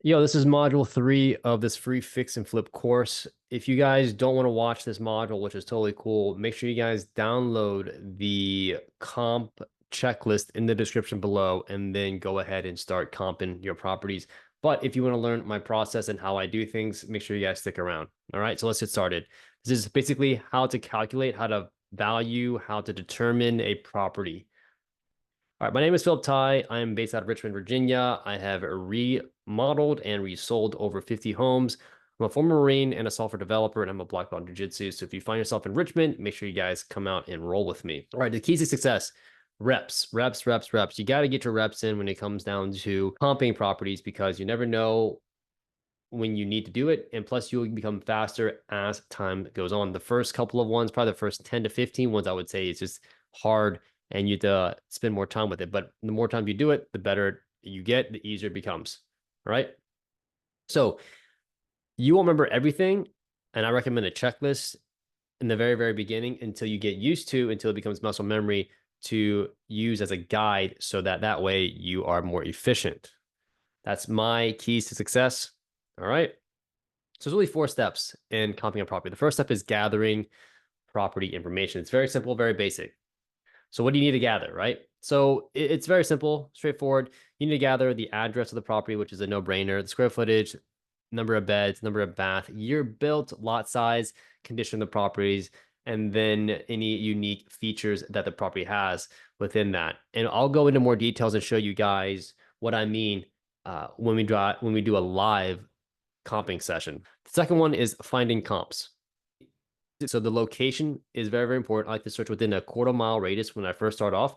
Yo, this is module 3 of this free fix and flip course. If you guys don't want to watch this module, which is totally cool, make sure you guys download the comp checklist in the description below and then go ahead and start comping your properties. But if you want to learn my process and how I do things, make sure you guys stick around. All right, so let's get started. This is basically how to calculate, how to value, how to determine a property. All right, my name is Philip Ty. I'm based out of Richmond, Virginia. I have remodeled and resold over 50 homes. I'm a former Marine and a software developer, and I'm a black belt in jiu-jitsu. So if you find yourself in Richmond, make sure you guys come out and roll with me. All right, the keys to success: reps, reps, reps, reps. You got to get your reps in when it comes down to comping properties because you never know when you need to do it. And plus, you'll become faster as time goes on. The first couple of ones, probably the first 10 to 15 ones, I would say it's just hard and you have to spend more time with it. But the more time you do it, the better you get, the easier it becomes. All right. So you won't remember everything. And I recommend a checklist in the very, very beginning until you get used to, until it becomes muscle memory to use as a guide so that that way you are more efficient. That's my keys to success. All right. So there's really 4 steps in comping a property. The first step is gathering property information. It's very simple, very basic. So what do you need to gather, right? So it's very simple, straightforward. You need to gather the address of the property, which is a no-brainer, the square footage, number of beds, number of bath, year built, lot size, condition of the properties, and then any unique features that the property has within that. And I'll go into more details and show you guys what I mean when we do a live comping session. The second one is finding comps. So the location is very, very important. I like to search within a quarter-mile radius when I first start off,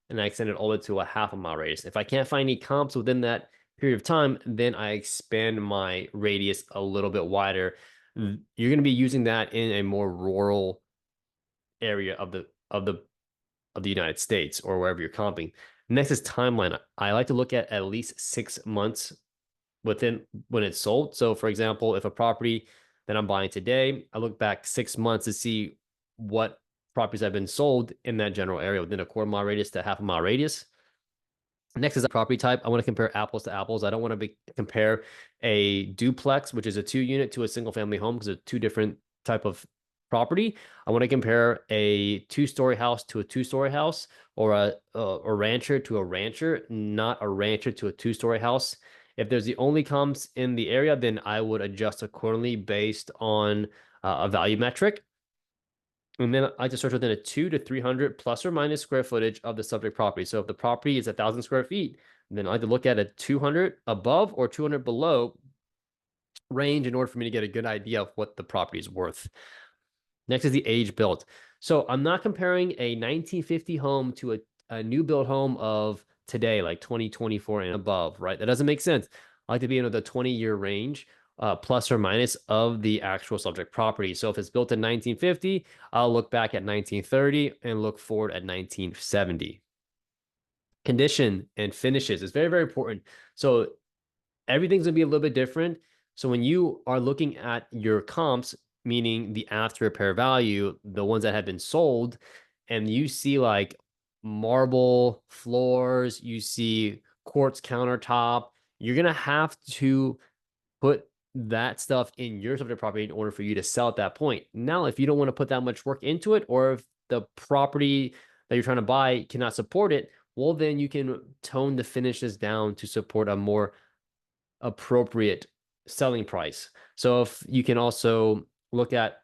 and I extend it all the way to a half-a-mile radius. If I can't find any comps within that period of time, then I expand my radius a little bit wider. You're going to be using that in a more rural area of the United States or wherever you're comping. Next is timeline. I like to look at least 6 months within when it's sold. So, for example, if a property that I'm buying today, I look back 6 months to see what properties have been sold in that general area within a quarter-mile radius to half-a-mile radius. Next is a property type. I want to compare apples to apples. I don't want to compare a duplex, which is a 2-unit, to a single-family home because they're two different type of property. I want to compare a 2-story house to a 2-story house, or a rancher to a rancher, not a rancher to a 2-story house. If there's the only comps in the area, then I would adjust accordingly based on a value metric. And then I just search within a 2 to 300 plus or minus square footage of the subject property. So if the property is 1,000 square feet, then I like to look at a 200 above or 200 below range in order for me to get a good idea of what the property is worth. Next is the age built. So I'm not comparing a 1950 home to a new build home of today, like 2024 and above, right? That doesn't make sense. I like to be in the 20-year range, plus or minus, of the actual subject property. So if it's built in 1950, I'll look back at 1930 and look forward at 1970. Condition and finishes is very, very important. So everything's going to be a little bit different. So when you are looking at your comps, meaning the after repair value, the ones that have been sold, and you see like marble floors, you see quartz countertop, you're going to have to put that stuff in your subject property in order for you to sell at that point. Now, if you don't want to put that much work into it, or if the property that you're trying to buy cannot support it, well, then you can tone the finishes down to support a more appropriate selling price. So if you can also look at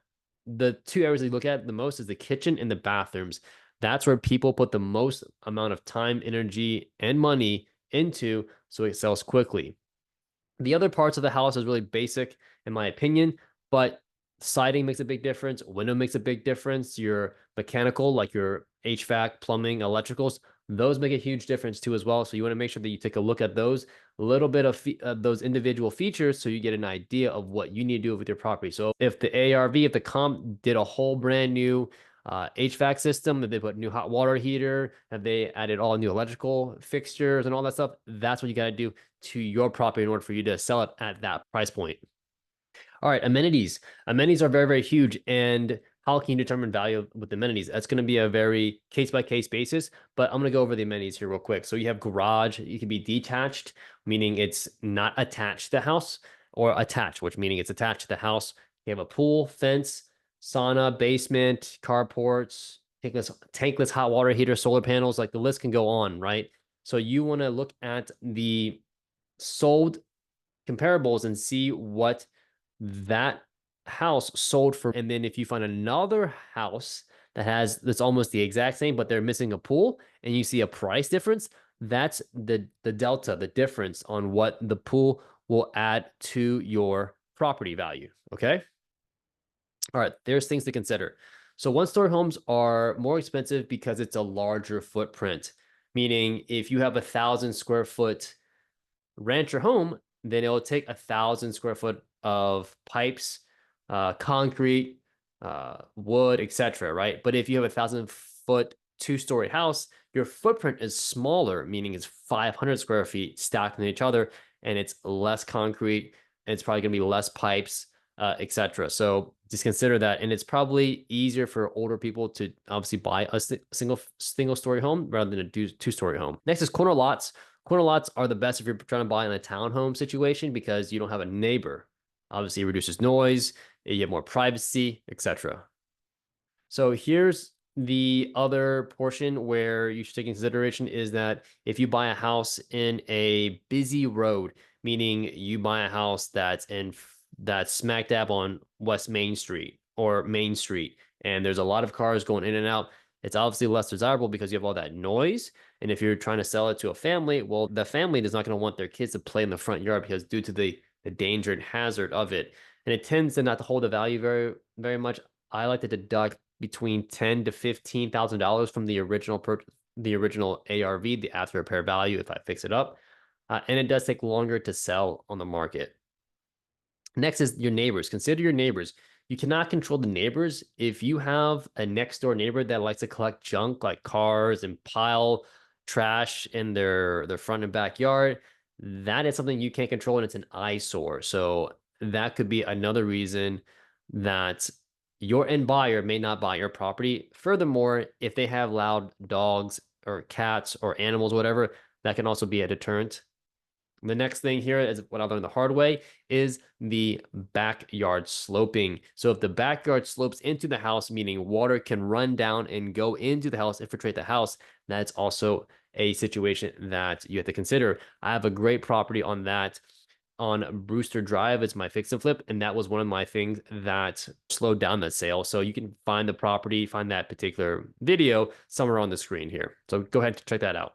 the 2 areas that you look at the most is the kitchen and the bathrooms. That's where people put the most amount of time, energy, and money into, so it sells quickly. The other parts of the house is really basic, in my opinion, but siding makes a big difference. Window makes a big difference. Your mechanical, like your HVAC, plumbing, electricals, those make a huge difference too as well. So you want to make sure that you take a look at those, a little bit of those individual features, so you get an idea of what you need to do with your property. So if the ARV, if the comp did a whole brand new HVAC system, if they put new hot water heater, if they added all new electrical fixtures and all that stuff, that's what you got to do to your property in order for you to sell it at that price point. All right, amenities. Amenities are very, very huge. And how can you determine value with amenities? That's going to be a very case by case basis, but I'm going to go over the amenities here real quick. So you have garage, it can be detached, meaning it's not attached to the house, or attached, which meaning it's attached to the house. You have a pool, fence, sauna, basement, carports, tankless hot water heater, solar panels, like the list can go on, right? So you want to look at the sold comparables and see what that house sold for. And then if you find another house that's almost the exact same, but they're missing a pool and you see a price difference, that's the delta, the difference on what the pool will add to your property value. Okay. All right, there's things to consider. So one-story homes are more expensive because it's a larger footprint, meaning if you have 1,000 square foot rancher home, then it'll take 1,000 square foot of pipes, concrete, wood, etc. Right? But if you have 1,000 foot two-story house, your footprint is smaller, meaning it's 500 square feet stacked on each other, and it's less concrete, and it's probably going to be less pipes, etc. So just consider that, and it's probably easier for older people to obviously buy a single story home rather than a two-story home. Next is corner lots. Corner lots are the best if you're trying to buy in a townhome situation because you don't have a neighbor. Obviously, it reduces noise, you have more privacy, etc. So here's the other portion where you should take into consideration is that if you buy a house in a busy road, meaning you buy a house that's smack dab on West Main Street or Main Street, and there's a lot of cars going in and out, it's obviously less desirable because you have all that noise. And if you're trying to sell it to a family, well, the family is not going to want their kids to play in the front yard because due to the danger and hazard of it. And it tends to not to hold the value very, very much. I like to deduct between $10,000 to $15,000 from the original ARV, the after repair value, if I fix it up. And it does take longer to sell on the market. Next is your neighbors. Consider your neighbors. You cannot control the neighbors. If you have a next door neighbor that likes to collect junk like cars and pile trash in their front and backyard, that is something you can't control and it's an eyesore. So that could be another reason that your end buyer may not buy your property. Furthermore, if they have loud dogs or cats or animals, whatever, that can also be a deterrent. The next thing here is what I learned the hard way is the backyard sloping. So if the backyard slopes into the house, meaning water can run down and go into the house, infiltrate the house, that's also a situation that you have to consider. I have a great property on that on Brewster Drive. It's my fix and flip, and that was one of my things that slowed down the sale. So you can find the property, find that particular video somewhere on the screen here. So go ahead and check that out.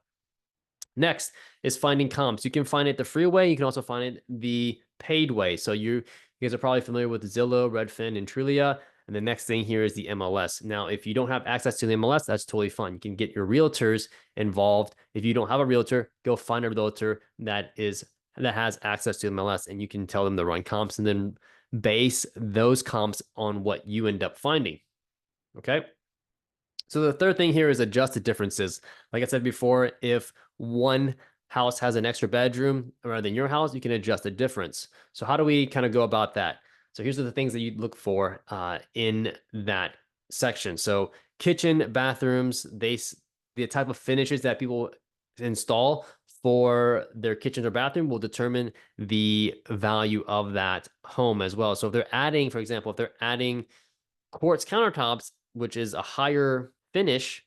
Next is finding comps. You can find it the freeway. You can also find it the paid way. So you guys are probably familiar with Zillow, Redfin, and Trulia. And the next thing here is the MLS. Now, if you don't have access to the MLS, that's totally fine. You can get your realtors involved. If you don't have a realtor, go find a realtor that has access to the MLS, and you can tell them to run comps and then base those comps on what you end up finding. Okay. So the third thing here is adjust the differences. Like I said before, if one house has an extra bedroom rather than your house, you can adjust the difference. So how do we kind of go about that? So here's the things that you look for in that section. So kitchen, bathrooms, the type of finishes that people install for their kitchen or bathroom will determine the value of that home as well. So if they're adding, for example, if they're adding quartz countertops, which is a higher finish,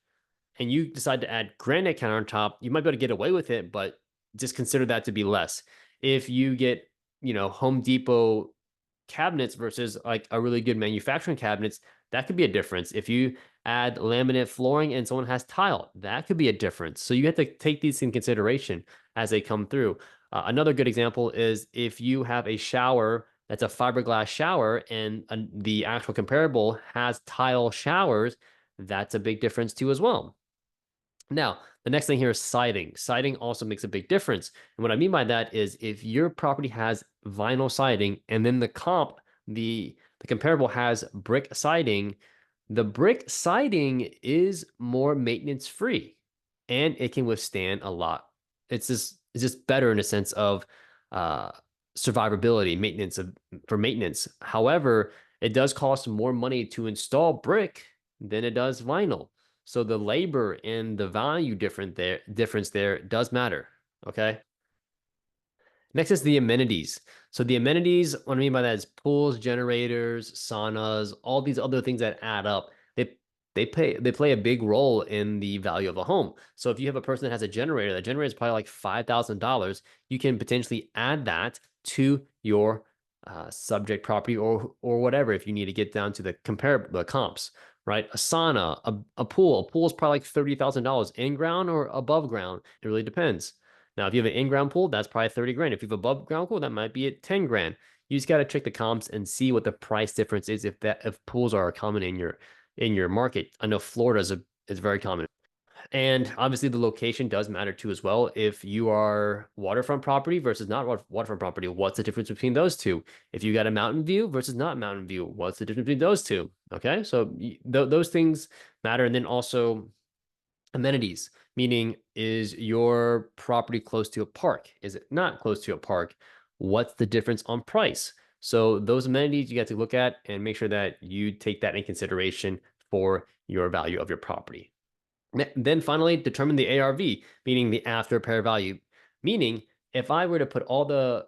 and you decide to add granite countertop, you might be able to get away with it, but just consider that to be less. If you get, Home Depot cabinets versus like a really good manufacturing cabinets, that could be a difference. If you add laminate flooring and someone has tile, that could be a difference. So you have to take these in consideration as they come through. Another good example is if you have a shower that's a fiberglass shower and the actual comparable has tile showers, that's a big difference too as well. Now, the next thing here is siding. Siding also makes a big difference. And what I mean by that is if your property has vinyl siding and then the comparable has brick siding, the brick siding is more maintenance free and it can withstand a lot. It's just better in a sense of uh survivability, for maintenance. However, It does cost more money to install brick than it does vinyl. So the labor and the value difference there does matter. Okay. Next is the amenities. So the amenities, what I mean by that is pools, generators, saunas, all these other things that add up. They play a big role in the value of a home. So if you have a person that has a generator, that generator is probably like $5,000. You can potentially add that to your subject property or whatever if you need to get down to the comps, right? A sauna, a pool. A pool is probably like $30,000 in ground or above ground. It really depends. Now, if you have an in-ground pool, that's probably 30 grand. If you have above ground pool, that might be at 10 grand. You just got to check the comps and see what the price difference is if pools are common in your market. I know Florida is very common. And obviously the location does matter too as well. If you are waterfront property versus not waterfront property, what's the difference between those two? If you got a mountain view versus not mountain view, what's the difference between those two? Okay, so those things matter. And then also amenities, meaning is your property close to a park? Is it not close to a park? What's the difference on price? So those amenities you got to look at and make sure that you take that in consideration for your value of your property. Then finally, determine the ARV, meaning the after repair value. Meaning, if I were to put all the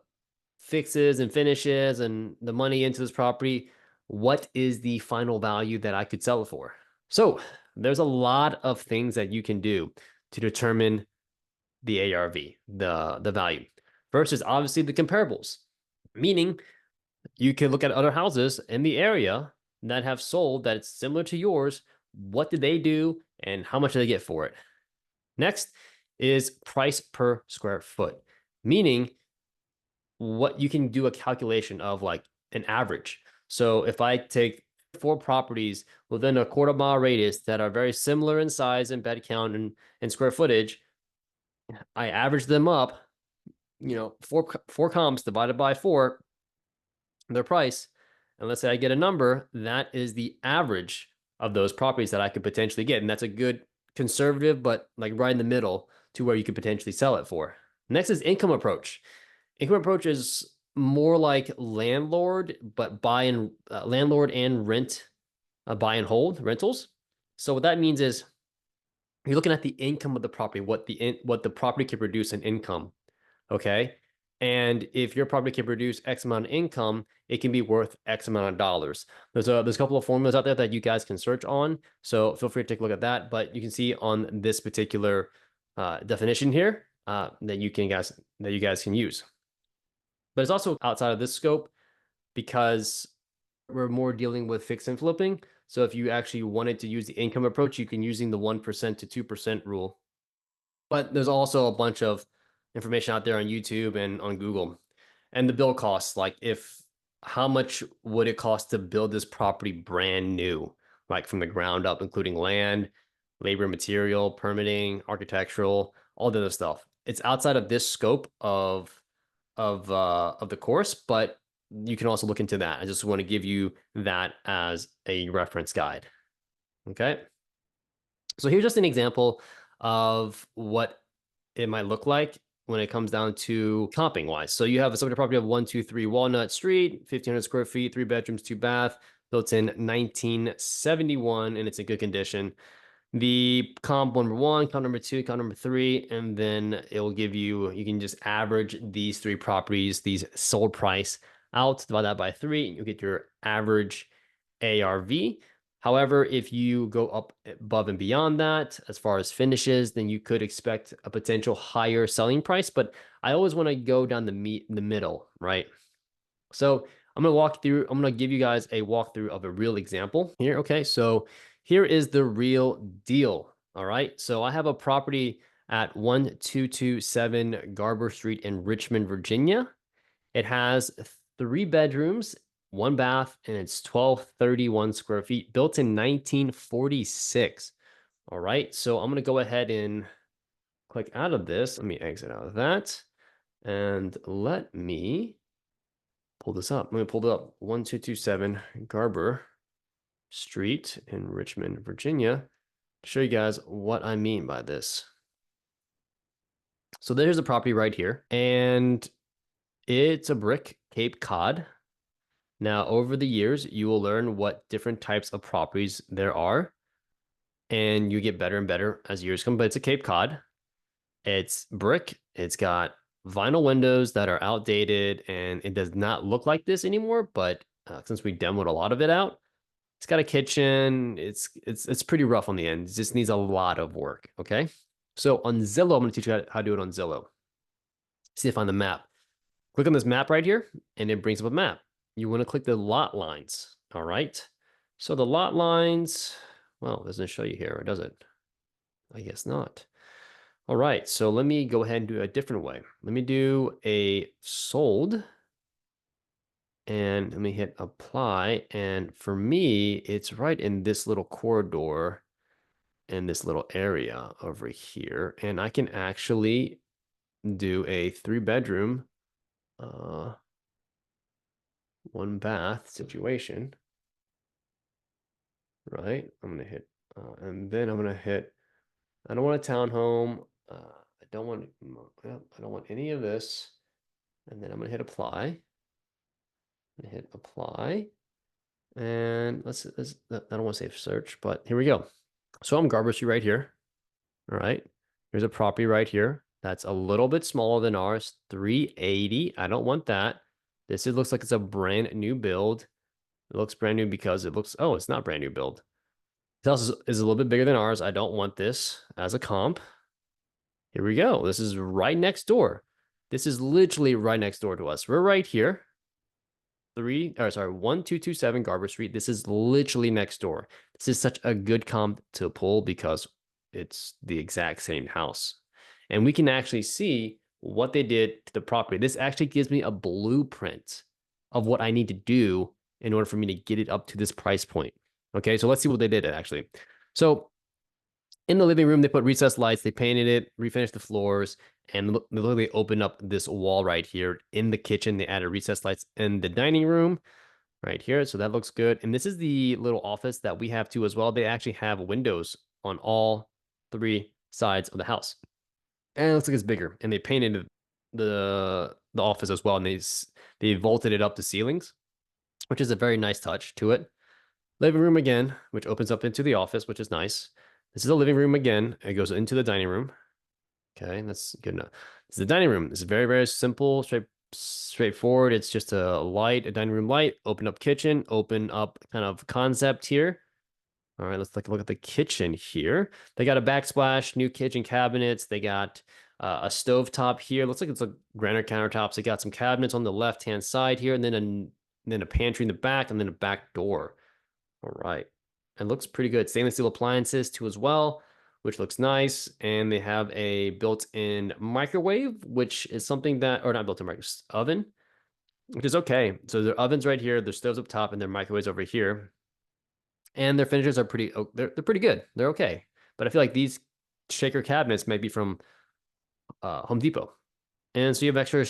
fixes and finishes and the money into this property, what is the final value that I could sell it for? So there's a lot of things that you can do to determine the ARV, the value. First is obviously the comparables, meaning you can look at other houses in the area that have sold that it's similar to yours. What did they do and how much did they get for it? Next is price per square foot, meaning what you can do a calculation of like an average. So if I take 4 properties within a quarter-mile radius that are very similar in size and bed count and square footage, I average them up, four comps divided by four, their price, and let's say I get a number, that is the average of those properties that I could potentially get. And that's a good conservative, but like right in the middle to where you could potentially sell it for. Next is income approach. Income approach is more like landlord, but landlord and rent, buy and hold rentals. So what that means is you're looking at the income of the property, what the property can produce in income. Okay. And if your property can produce X amount of income, it can be worth X amount of dollars. There's a couple of formulas out there that you guys can search on. So feel free to take a look at that. But you can see on this particular definition here that you guys can use. But it's also outside of this scope because we're more dealing with fix and flipping. So if you actually wanted to use the income approach, you can using the 1% to 2% rule. But there's also a bunch of information out there on YouTube and on Google. And the build costs, like if how much would it cost to build this property brand new, like from the ground up, including land, labor, material, permitting, architectural, all the other stuff. It's outside of this scope of the course, but you can also look into that. I just want to give you that as a reference guide. Okay. So here's just an example of what it might look like when it comes down to comping wise. So you have a subject property of 123 Walnut Street, 1,500 square feet, 3 bedrooms, 2 bath, built in 1971, and it's in good condition. The comp number 1, comp number 2, comp number 3, and then it will give you can just average these 3 properties, these sold price out, divide that by 3, and you'll get your average ARV. However, if you go up above and beyond that, as far as finishes, then you could expect a potential higher selling price. But I always want to go down the middle, right? So I'm going to give you guys a walkthrough of a real example here. Okay, so here is the real deal. All right, so I have a property at 1227 Garber Street in Richmond, Virginia. It has 3 bedrooms, 1 bath, and it's 1,231 square feet, built in 1946. All right, so I'm going to go ahead and click out of this. Let me exit out of that. And let me pull this up. Let me pull it up. 1227 Garber Street in Richmond, Virginia, to show you guys what I mean by this. So there's the property right here, and it's a brick Cape Cod. Now, over the years, you will learn what different types of properties there are, and you get better and better as years come. But it's a Cape Cod. It's brick. It's got vinyl windows that are outdated, and it does not look like this anymore. But since we demoed a lot of it out, it's got a kitchen. It's pretty rough on the end. It just needs a lot of work. Okay. So on Zillow, I'm going to teach you how to do it on Zillow. See if on the map. Click on this map right here, and it brings up a map. You want to click the lot lines. All right. So the lot lines, well, it doesn't show you here, or does it? I guess not. All right. So let me go ahead and do it a different way. Let me do a sold, and let me hit apply. And for me, it's right in this little corridor in this little area over here. And I can actually do a 3-bedroom, 1-bath situation, right? I'm gonna hit, and then I'm gonna hit. I don't want a townhome. I don't want. I don't want any of this. And then I'm gonna hit apply. I'm gonna hit apply, and let's. I don't want to save search, but here we go. So I'm Garber Street right here. All right. Here's a property right here. That's a little bit smaller than ours. 380. I don't want that. This looks like it's a brand new build. It looks brand new because it looks, oh, it's not brand new build. This house is a little bit bigger than ours. I don't want this as a comp. Here we go. This is right next door. This is literally right next door to us. We're right here. 1227 Garber Street. This is literally next door. This is such a good comp to pull because it's the exact same house. And we can actually see what they did to the property. This actually gives me a blueprint of what I need to do in order for me to get it up to this price point. Okay, so let's see what they did actually. So in the living room, they put recessed lights, they painted it, refinished the floors, and they literally opened up this wall right here. In the kitchen, they added recessed lights in the dining room right here. So that looks good. And this is the little office that we have too as well. They actually have windows on all 3 sides of the house. And it looks like it's bigger. And they painted the office as well. And they vaulted it up to ceilings, which is a very nice touch to it. Living room again, which opens up into the office, which is nice. This is the living room again. It goes into the dining room. Okay, that's good enough. This is the dining room. It's very, very simple, straightforward. It's just a light, a dining room light, open up kitchen, open up kind of concept here. All right, let's take a look at the kitchen here. They got a backsplash, new kitchen cabinets. They got a stove top here. Looks like it's a granite countertops. They got some cabinets on the left-hand side here, and then a pantry in the back, and then a back door. All right. It looks pretty good. Stainless steel appliances too as well, which looks nice. And they have a built-in microwave, which is something that, or not built-in microwave, oven, which is okay. So their ovens right here, their stoves up top, and their microwaves over here. And their finishes are pretty, they're pretty good. They're okay. But I feel like these shaker cabinets might be from Home Depot. And so you have extra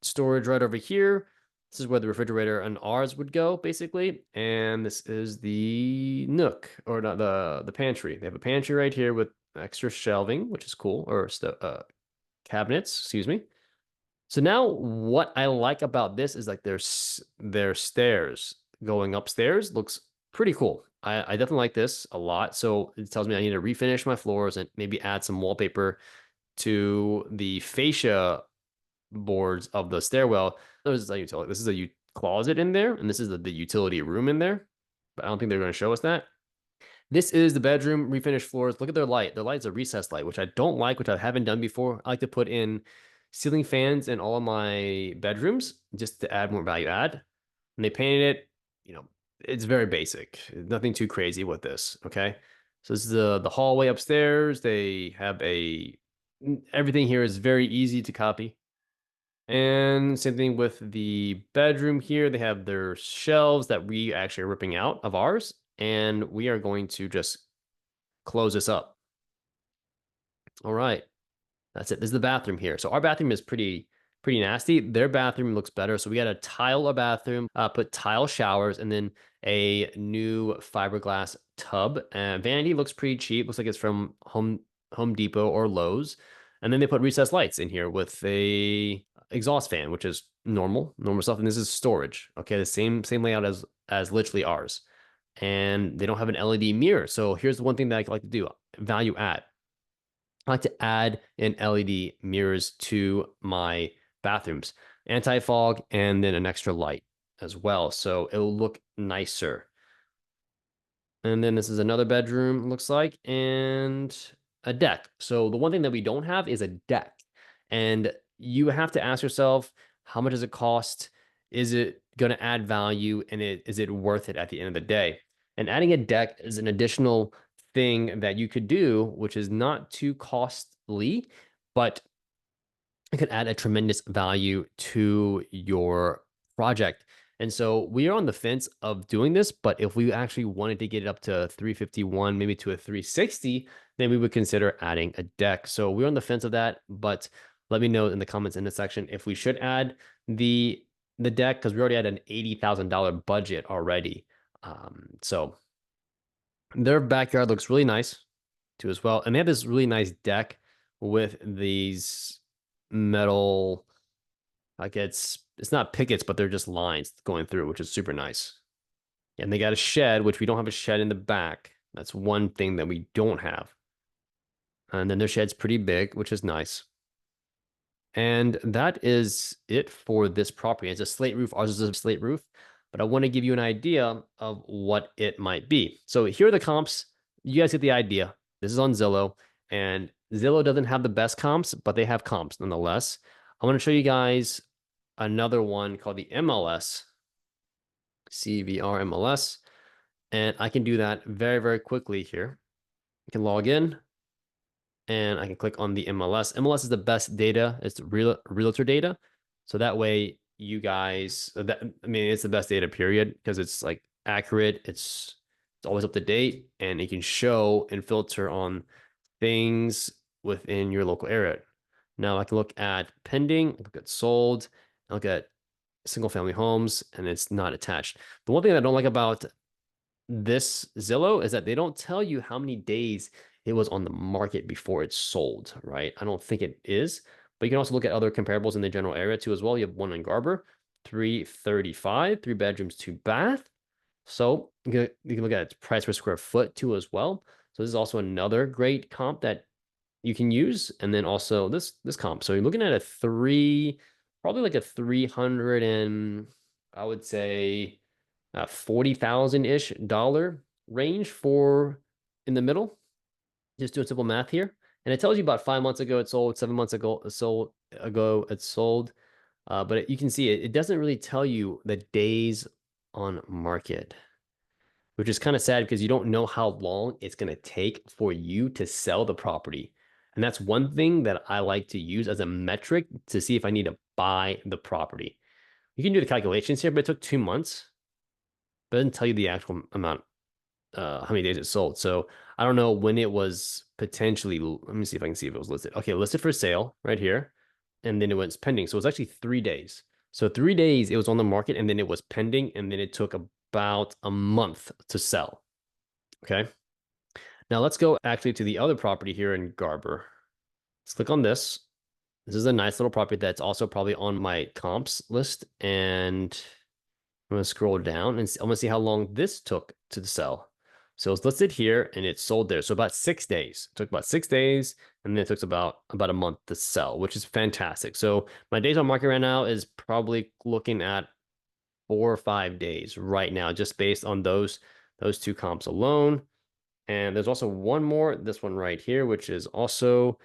storage right over here. This is where the refrigerator and ours would go, basically. And this is the nook, or not the pantry. They have a pantry right here with extra shelving, which is cool, or cabinets, excuse me. So now what I like about this is like their stairs going upstairs looks pretty cool. I definitely like this a lot. So it tells me I need to refinish my floors and maybe add some wallpaper to the fascia boards of the stairwell. This is a utility. This is a closet in there, and this is the utility room in there. But I don't think they're going to show us that. This is the bedroom, refinished floors. Look at their light. Their light's a recessed light, which I don't like, which I haven't done before. I like to put in ceiling fans in all of my bedrooms just to add more value add. And they painted it, it's very basic. Nothing too crazy with this, okay? So this is the hallway upstairs. They have everything here is very easy to copy. And same thing with the bedroom here. They have their shelves that we actually are ripping out of ours. And we are going to just close this up. All right. That's it. This is the bathroom here. So our bathroom is pretty nasty. Their bathroom looks better. So we got to tile a bathroom, put tile showers, and then a new fiberglass tub. Vanity looks pretty cheap. Looks like it's from Home Depot or Lowe's. And then they put recessed lights in here with a exhaust fan, which is normal stuff, and this is storage. Okay, the same layout as literally ours, and they don't have an LED mirror. So here's the one thing that I like to do: value add. I like to add in LED mirrors to my bathrooms, anti-fog, and then an extra light as well, so it'll look nicer. And then this is another bedroom, looks like, and a deck. So the one thing that we don't have is a deck. And you have to ask yourself, how much does it cost? Is it going to add value? And is it worth it at the end of the day? And adding a deck is an additional thing that you could do, which is not too costly, but it could add a tremendous value to your project. And so we are on the fence of doing this, but if we actually wanted to get it up to 351, maybe to a 360, then we would consider adding a deck. So we're on the fence of that, but let me know in the comments in the section if we should add the deck, because we already had an $80,000 budget already. So their backyard looks really nice too as well. And they have this really nice deck with these metal, like it's not pickets, but they're just lines going through, which is super nice. And they got a shed, which we don't have a shed in the back. That's one thing that we don't have. And then their shed's pretty big, which is nice. And that is it for this property. It's a slate roof. Ours is a slate roof, but I want to give you an idea of what it might be. So here are the comps. You guys get the idea. This is on Zillow, and Zillow doesn't have the best comps, but they have comps nonetheless. I want to show you guys another one called the MLS, CVR MLS, and I can do that very, very quickly here. I can log in, and I can click on the MLS. MLS is the best data. It's realtor data. So that way you guys, it's the best data period, because it's like accurate. It's always up to date, and it can show and filter on things within your local area. Now I can look at pending, look at sold, look at single family homes, and it's not attached. The one thing I don't like about this Zillow is that they don't tell you how many days it was on the market before it sold, right? I don't think it is, but you can also look at other comparables in the general area too as well. You have one in Garber, 335, 3 bedrooms, 2 bath. So you can look at its price per square foot too as well. So this is also another great comp that you can use. And then also this comp. So you're looking at probably like a 300 and I would say 40,000-ish dollar range for in the middle. Just doing simple math here. And it tells you about 5 months ago it sold, 7 months ago it sold, but you can see it doesn't really tell you the days on market, which is kind of sad because you don't know how long it's going to take for you to sell the property. And that's one thing that I like to use as a metric to see if I need to buy the property. You can do the calculations here, but it took 2 months. But it doesn't tell you the actual amount, how many days it sold. So I don't know when it was potentially, let me see if I can see if it was listed. Okay, listed for sale right here. And then it was pending. So it was actually 3 days. So 3 days it was on the market, and then it was pending, and then it took about a month to sell. Okay. Now let's go actually to the other property here in Garber. Let's click on this. This is a nice little property that's also probably on my comps list. And I'm going to scroll down and I'm going to see how long this took to sell. So it's listed here and it's sold there. So about 6 days. It took about 6 days, and then it took about a month to sell, which is fantastic. So my days on market right now is probably looking at 4 or 5 days right now, just based on those two comps alone. And there's also one more, this one right here, which is also,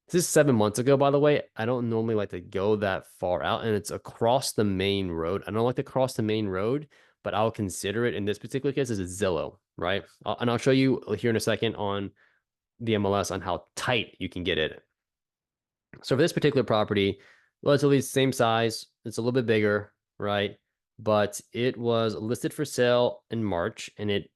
this is 7 months ago, by the way. I don't normally like to go that far out, and it's across the main road. I don't like to cross the main road, but I'll consider it in this particular case as a Zillow, right? And I'll show you here in a second on the MLS on how tight you can get it. So for this particular property, relatively same size. It's a little bit bigger, right? But it was listed for sale in March, and it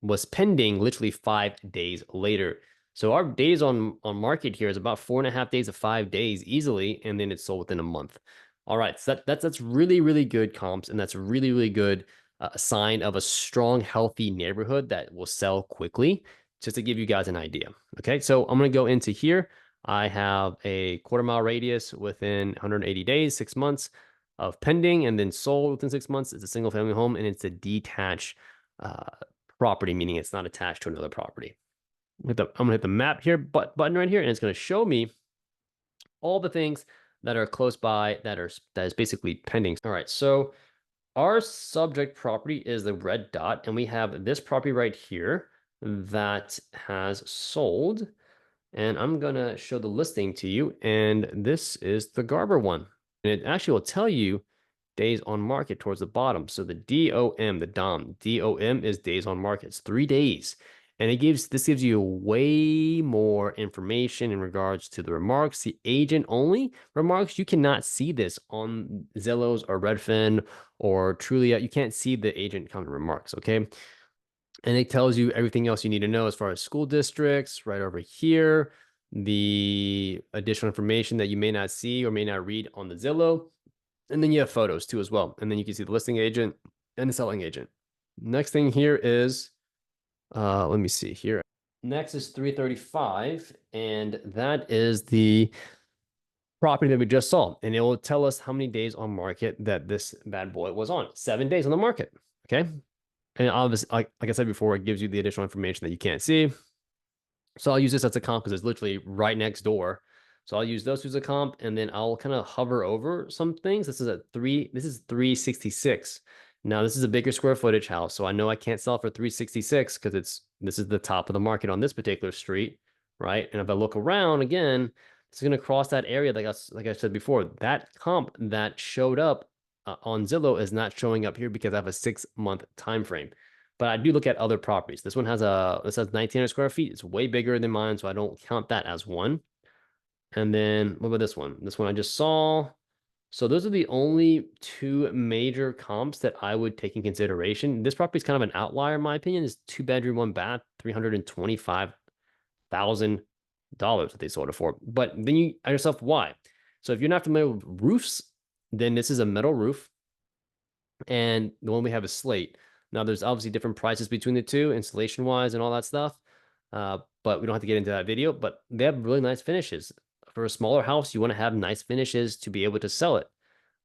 was pending literally 5 days later. So our days on market here is about 4.5 days to 5 days easily, and then it's sold within a month. All right, so that's really, really good comps, and that's really, really good sign of a strong, healthy neighborhood that will sell quickly, just to give you guys an idea. Okay, so I'm gonna go into here. I have a 1/4 mile radius within 180 days, 6 months. of pending and then sold within 6 months. It's a single family home and it's a detached uh, property, meaning it's not attached to another property. I'm gonna hit the map here button right here, and it's gonna show me all the things that are close by that is basically pending. All right, so our subject property is the red dot, and we have this property right here that has sold. And I'm gonna show the listing to you, and this is the Garber one. And it actually will tell you days on market towards the bottom. So the DOM, the DOM is days on market. It's 3 days. And this gives you way more information in regards to the remarks. The agent only remarks, you cannot see this on Zillow's or Redfin or Trulia. You can't see the agent comment remarks, okay? And it tells you everything else you need to know as far as school districts right over here, the additional information that you may not see or may not read on the Zillow. And then you have photos too as well. And then you can see the listing agent and the selling agent. Next thing here is, let me see here. Next is 335, and that is the property that we just saw. And it will tell us how many days on market that this bad boy was on. 7 days on the market. Okay. And obviously, like I said before, it gives you the additional information that you can't see. So I'll use this as a comp because it's literally right next door. So I'll use those two as a comp, and then I'll kind of hover over some things. This is 366. Now this is a bigger square footage house, so I know I can't sell for 366 because this is the top of the market on this particular street, right? And if I look around again, it's going to cross that area like I said before. That comp that showed up on Zillow is not showing up here because I have a 6-month time frame. But I do look at other properties. This has 1,900 square feet. It's way bigger than mine, so I don't count that as one. And then what about this one? This one I just saw. So those are the only two major comps that I would take in consideration. This property is kind of an outlier, in my opinion. It's 2 bedroom, 1 bath, $325,000 that they sold it for. But then you ask yourself, why? So if you're not familiar with roofs, then this is a metal roof, and the one we have is slate. Now, there's obviously different prices between the two, installation wise and all that stuff. But we don't have to get into that video. But they have really nice finishes. For a smaller house, you want to have nice finishes to be able to sell it.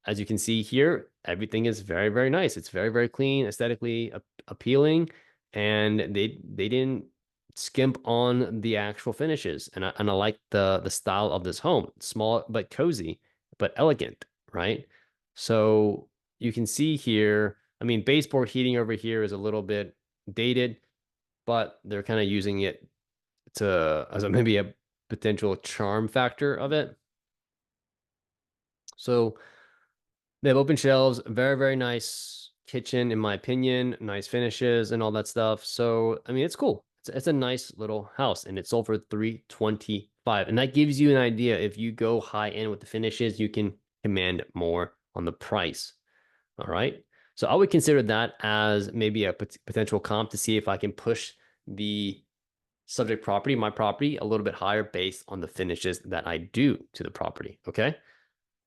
As you can see here, everything is very, very nice. It's very, very clean, aesthetically appealing, and they didn't skimp on the actual finishes. And I like the style of this home. Small but cozy, but elegant, right? So you can see here, I mean, baseboard heating over here is a little bit dated, but they're kind of using it as maybe a potential charm factor of it. So they have open shelves, very, very nice kitchen, in my opinion, nice finishes and all that stuff. So, I mean, it's cool. It's a nice little house, and it sold for 325. And that gives you an idea. If you go high end with the finishes, you can command more on the price. All right. So I would consider that as maybe a potential comp to see if I can push the subject property, my property, a little bit higher based on the finishes that I do to the property. Okay.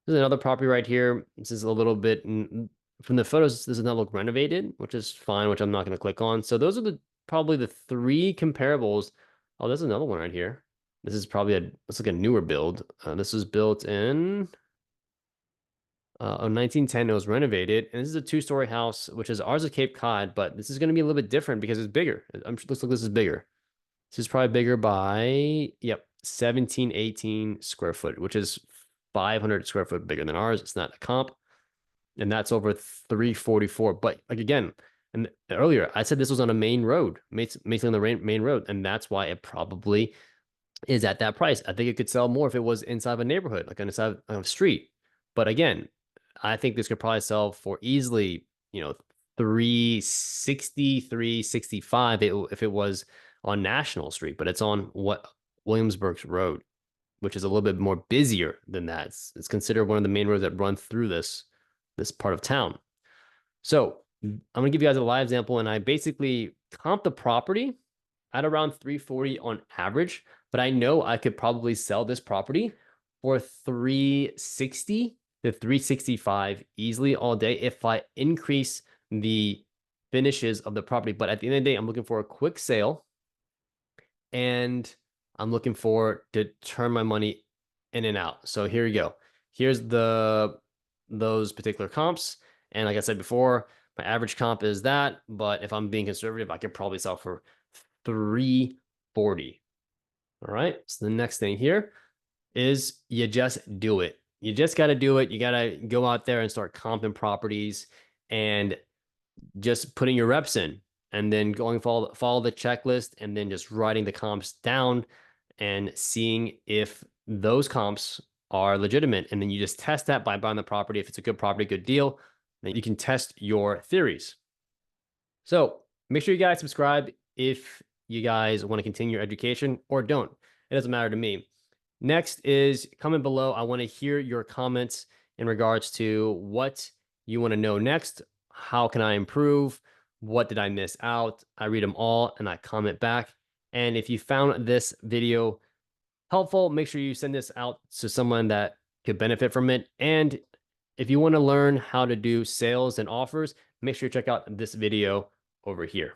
There's another property right here. This is a little bit from the photos. This does not look renovated, which is fine, which I'm not going to click on. So those are probably the three comparables. Oh, there's another one right here. This is probably looks like a newer build. This was built in 1910. It was renovated, and this is a 2-story house, which is ours at Cape Cod, but this is going to be a little bit different because it's bigger. Looks like this is bigger. This is probably bigger by, yep, 1718 square foot, which is 500 square foot bigger than ours. It's not a comp, and that's over 344. But like again, and earlier I said this was on a main road, basically on the main road, and that's why it probably is at that price. I think it could sell more if it was inside of a neighborhood, like on inside of a street. But again, I think this could probably sell for easily, 360, 365 if it was on National Street, but it's on Williamsburg Road, which is a little bit more busier than that. It's considered one of the main roads that run through this part of town. So I'm gonna give you guys a live example, and I basically comp the property at around 340 on average, but I know I could probably sell this property for 360 to 365 easily all day if I increase the finishes of the property. But at the end of the day, I'm looking for a quick sale, and I'm looking for to turn my money in and out. So here you go. Here's the those particular comps. And like I said before, my average comp is that, but if I'm being conservative, I could probably sell for 340. All right. So the next thing here is you just do it. You just got to do it. You got to go out there and start comping properties and just putting your reps in and then going follow the checklist and then just writing the comps down and seeing if those comps are legitimate. And then you just test that by buying the property. If it's a good property, good deal, then you can test your theories. So make sure you guys subscribe if you guys want to continue your education or don't. It doesn't matter to me. Next is comment below. I want to hear your comments in regards to what you want to know next. How can I improve? What did I miss out? I read them all and I comment back. And if you found this video helpful, make sure you send this out to someone that could benefit from it. And if you want to learn how to do sales and offers, make sure you check out this video over here.